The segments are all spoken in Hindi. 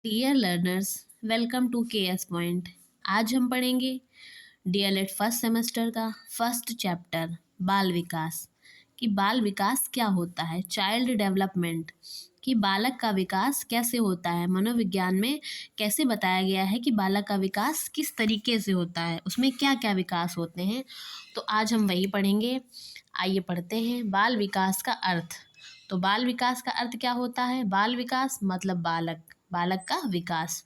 Dear learners, welcome to KS point. आज हम पढ़ेंगे डीएलएड फर्स्ट सेमेस्टर का फर्स्ट चैप्टर बाल विकास। कि बाल विकास क्या होता है, चाइल्ड डेवलपमेंट, कि बालक का विकास कैसे होता है। मनोविज्ञान में कैसे बताया गया है कि बालक का विकास किस तरीके से होता है, उसमें क्या क्या विकास होते हैं। तो आज हम वही पढ़ेंगे। आइए पढ़ते हैं। बाल विकास का अर्थ। तो बाल विकास का अर्थ क्या होता है। बाल विकास मतलब बालक, बालक का विकास।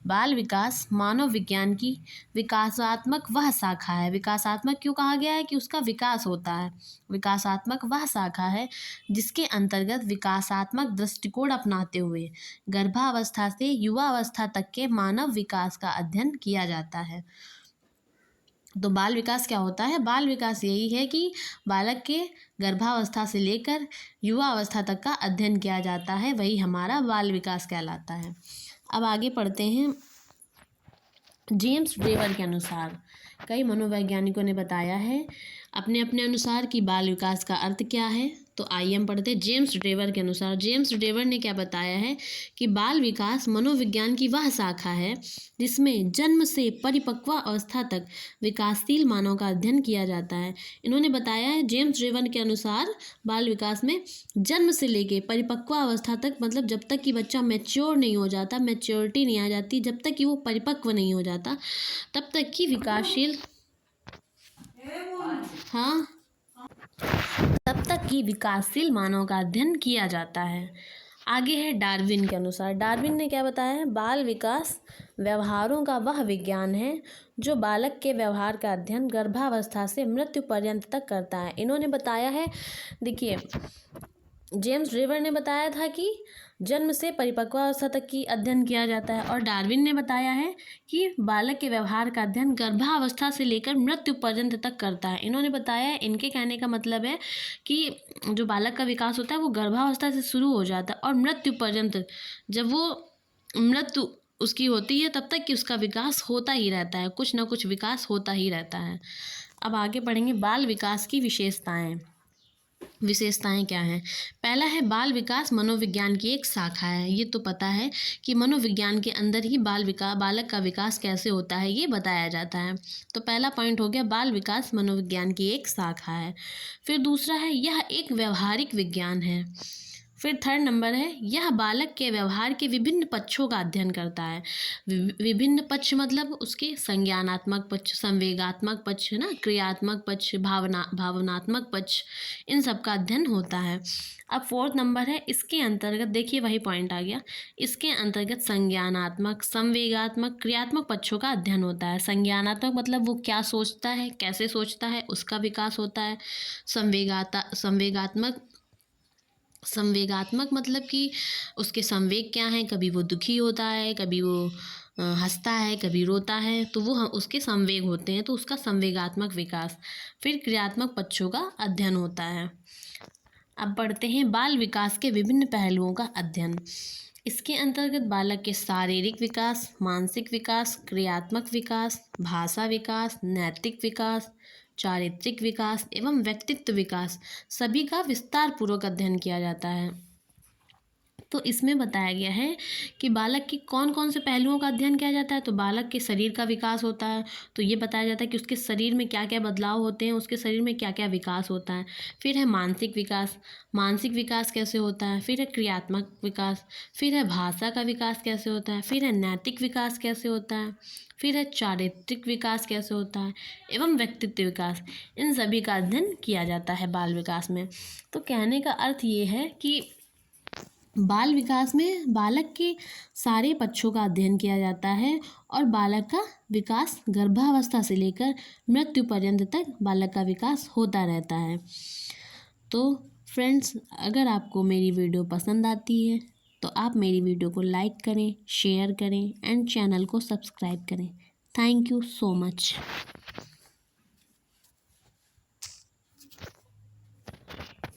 बाल विकास मानव विज्ञान की विकासात्मक वह शाखा है। विकासात्मक क्यों कहा गया है कि उसका विकास होता है। विकासात्मक वह शाखा है जिसके अंतर्गत विकासात्मक दृष्टिकोण अपनाते हुए गर्भावस्था से युवावस्था तक के मानव विकास का अध्ययन किया जाता है। तो बाल विकास क्या होता है। बाल विकास यही है कि बालक के गर्भावस्था से लेकर युवा अवस्था तक का अध्ययन किया जाता है, वही हमारा बाल विकास कहलाता है। अब आगे पढ़ते हैं। जेम्स ड्रेवर के अनुसार कई मनोवैज्ञानिकों ने बताया है अपने अपने अनुसार कि बाल विकास का अर्थ क्या है। तो आइए हम पढ़ते हैं। जेम्स ड्रेवर के अनुसार, जेम्स ड्रेवर ने क्या बताया है कि बाल विकास मनोविज्ञान की वह शाखा है जिसमें जन्म से परिपक्व अवस्था तक विकासशील मानव का अध्ययन किया जाता है। इन्होंने बताया है जेम्स ड्रेवर के अनुसार बाल विकास में जन्म से लेके परिपक्व अवस्था तक, मतलब जब तक कि बच्चा मैच्योर नहीं हो जाता, मैच्योरिटी नहीं आ जाती, जब तक कि वो परिपक्व नहीं हो जाता, तब तक की विकासशील तब तक की विकासशील मानव का अध्ययन किया जाता है। आगे है डार्विन के अनुसार। डार्विन ने क्या बताया है। बाल विकास व्यवहारों का वह विज्ञान है जो बालक के व्यवहार का अध्ययन गर्भावस्था से मृत्यु पर्यंत तक करता है। इन्होंने बताया है, देखिए जेम्स ड्रेवर ने बताया था कि जन्म से परिपक्वावस्था तक की अध्ययन किया जाता है, और डार्विन ने बताया है कि बालक के व्यवहार का अध्ययन गर्भावस्था से लेकर मृत्यु पर्यंत तक करता है। इन्होंने बताया है, इनके कहने का मतलब है कि जो बालक का विकास होता है वो गर्भावस्था से शुरू हो जाता है और मृत्यु पर्यंत, जब वो मृत्यु उसकी होती है तब तक कि उसका विकास होता ही रहता है, कुछ ना कुछ विकास होता ही रहता है। अब आगे पढ़ेंगे बाल विकास की विशेषताएं। विशेषताएं क्या हैं। पहला है बाल विकास मनोविज्ञान की एक शाखा है। ये तो पता है कि मनोविज्ञान के अंदर ही बालक का विकास कैसे होता है ये बताया जाता है। तो पहला पॉइंट हो गया, बाल विकास मनोविज्ञान की एक शाखा है। फिर दूसरा है, यह एक व्यवहारिक विज्ञान है। फिर थर्ड नंबर है, यह बालक के व्यवहार के विभिन्न पक्षों का अध्ययन करता है। विभिन्न पक्ष मतलब उसके संज्ञानात्मक पक्ष, संवेगात्मक पक्ष है ना, क्रियात्मक पक्ष, भावनात्मक पक्ष, इन सब का अध्ययन होता है। अब फोर्थ नंबर है, इसके अंतर्गत देखिए वही पॉइंट आ गया, इसके अंतर्गत संज्ञानात्मक, संवेगात्मक, क्रियात्मक पक्षों का अध्ययन होता है। संज्ञानात्मक मतलब वो क्या सोचता है, कैसे सोचता है, उसका विकास होता है। संवेगात्मक मतलब कि उसके संवेग क्या हैं, कभी वो दुखी होता है, कभी वो हंसता है, कभी रोता है, तो वो उसके संवेग होते हैं, तो उसका संवेगात्मक विकास। फिर क्रियात्मक पक्षों का अध्ययन होता है। अब बढ़ते हैं बाल विकास के विभिन्न पहलुओं का अध्ययन। इसके अंतर्गत बालक के शारीरिक विकास, मानसिक विकास, क्रियात्मक विकास, भाषा विकास, नैतिक विकास, चारित्रिक विकास एवं व्यक्तित्व विकास सभी का विस्तार पूर्वक अध्ययन किया जाता है। तो इसमें बताया गया है कि बालक की कौन कौन से पहलुओं का अध्ययन किया जाता है। तो बालक के शरीर का विकास होता है, तो ये बताया जाता है कि उसके शरीर में क्या क्या बदलाव होते हैं, उसके शरीर में क्या क्या विकास होता है। फिर है मानसिक विकास, मानसिक विकास कैसे होता है। फिर है क्रियात्मक विकास, फिर है भाषा का विकास कैसे होता है, फिर है नैतिक विकास कैसे होता है, फिर है चारित्रिक विकास कैसे होता है एवं व्यक्तित्व विकास। इन सभी का अध्ययन किया जाता है बाल विकास में। तो कहने का अर्थ ये है कि बाल विकास में बालक के सारे पक्षों का अध्ययन किया जाता है और बालक का विकास गर्भावस्था से लेकर मृत्यु पर्यंत तक बालक का विकास होता रहता है। तो फ्रेंड्स, अगर आपको मेरी वीडियो पसंद आती है तो आप मेरी वीडियो को लाइक करें, शेयर करें एंड चैनल को सब्सक्राइब करें। Thank you so much.